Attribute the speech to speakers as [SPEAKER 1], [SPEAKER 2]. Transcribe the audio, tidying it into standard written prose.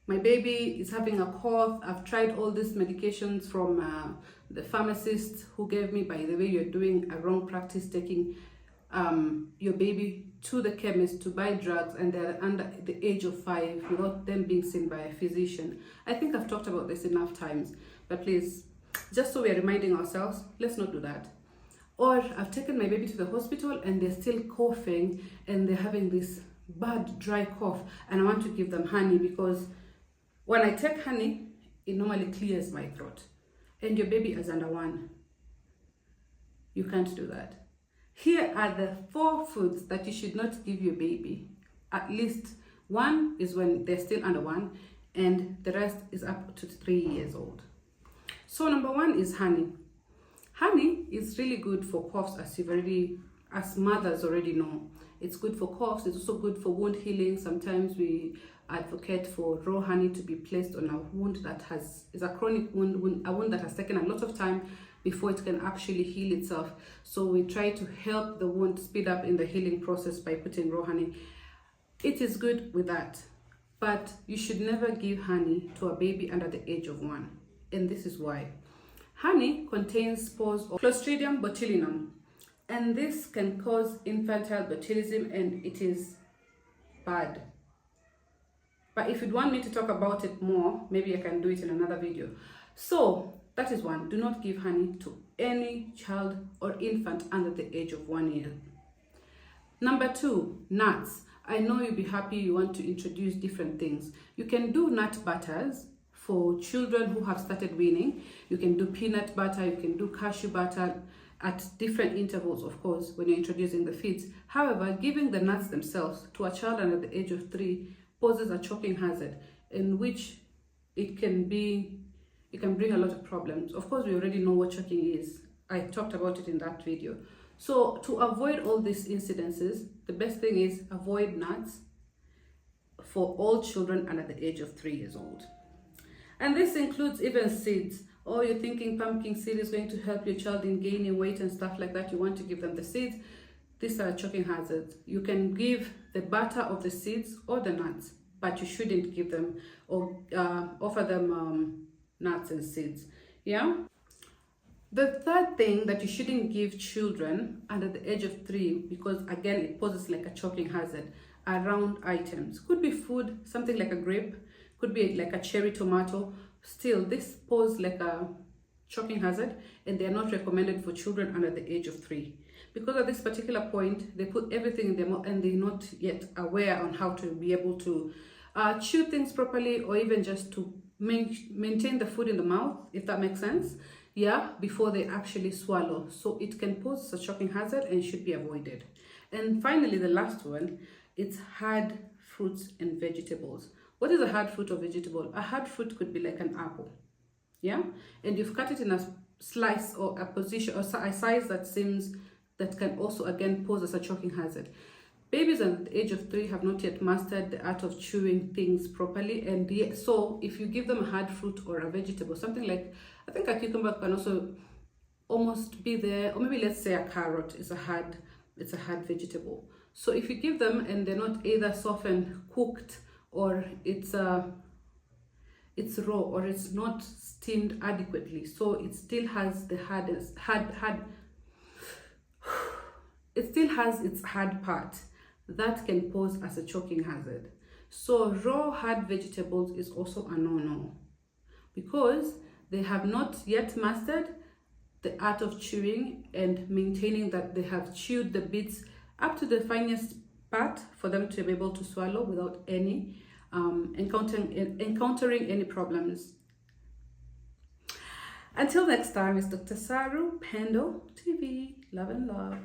[SPEAKER 1] my baby is having a cough. I've tried all these medications from the pharmacist who gave me, by the way, you're doing a wrong practice taking your baby to the chemist to buy drugs and they're under the age of 5 without them being seen by a physician. I think I've talked about this enough times, but please, just so we're reminding ourselves, let's not do that. Or I've taken my baby to the hospital and they're still coughing and they're having this bad dry cough, and I want to give them honey because when I take honey, it normally clears my throat, and your baby is under 1. You can't do that. Here are the 4 foods that you should not give your baby. At least 1 is when they're still under 1, and the rest is up to 3 years old. So number 1 is honey. Honey is really good for coughs, as mothers already know. It's good for coughs. It's also good for wound healing. Sometimes we advocate for raw honey to be placed on a wound that is a chronic wound, a wound that has taken a lot of time before it can actually heal itself. So we try to help the wound speed up in the healing process by putting raw honey. It is good with that, but you should never give honey to a baby under the age of 1, and this is why. Honey contains spores of Clostridium botulinum, and this can cause infantile botulism, and it is bad. But if you'd want me to talk about it more, maybe I can do it in another video. So that is 1. Do not give honey to any child or infant under the age of 1 year. Number 2, nuts. I know you'll be happy you want to introduce different things. You can do nut butters for children who have started weaning. You can do peanut butter, you can do cashew butter at different intervals, of course, when you're introducing the feeds. However, giving the nuts themselves to a child under the age of 3 poses a choking hazard, in which it can bring a lot of problems. Of course, we already know what choking is. I talked about it in that video. So to avoid all these incidences, the best thing is avoid nuts for all children under the age of 3 years old. And this includes even seeds. Or you're thinking pumpkin seed is going to help your child in gaining weight and stuff like that. You want to give them the seeds. These are choking hazards. You can give the butter of the seeds or the nuts, but you shouldn't give them or offer them nuts and seeds. Yeah. The third thing that you shouldn't give children under the age of 3, because again it poses like a choking hazard, are round items. Could be food, something like a grape, could be like a cherry tomato. Still, this poses like a choking hazard, and they are not recommended for children under the age of 3. Because at this particular point, they put everything in their mouth and they're not yet aware on how to be able to chew things properly, or even just to maintain the food in the mouth, if that makes sense. Yeah, before they actually swallow. So it can pose a choking hazard and should be avoided. And finally, the last one, it's hard fruits and vegetables. What is a hard fruit or vegetable? A hard fruit could be like an apple, yeah? And you've cut it in a slice or a position or a size that can also again pose as a choking hazard. Babies at the age of 3 have not yet mastered the art of chewing things properly, and yet, so if you give them a hard fruit or a vegetable, something like, I think a cucumber can also almost be there, or maybe let's say a carrot is a hard vegetable. So if you give them and they're not either softened, cooked, or it's raw, or it's not steamed adequately, so it still has the it still has its hard part, that can pose as a choking hazard. So raw hard vegetables is also a no-no, because they have not yet mastered the art of chewing and maintaining that they have chewed the bits up to the finest part for them to be able to swallow without any encountering any problems. Until next time, it's Dr. Saru, Pendo TV. Love and love.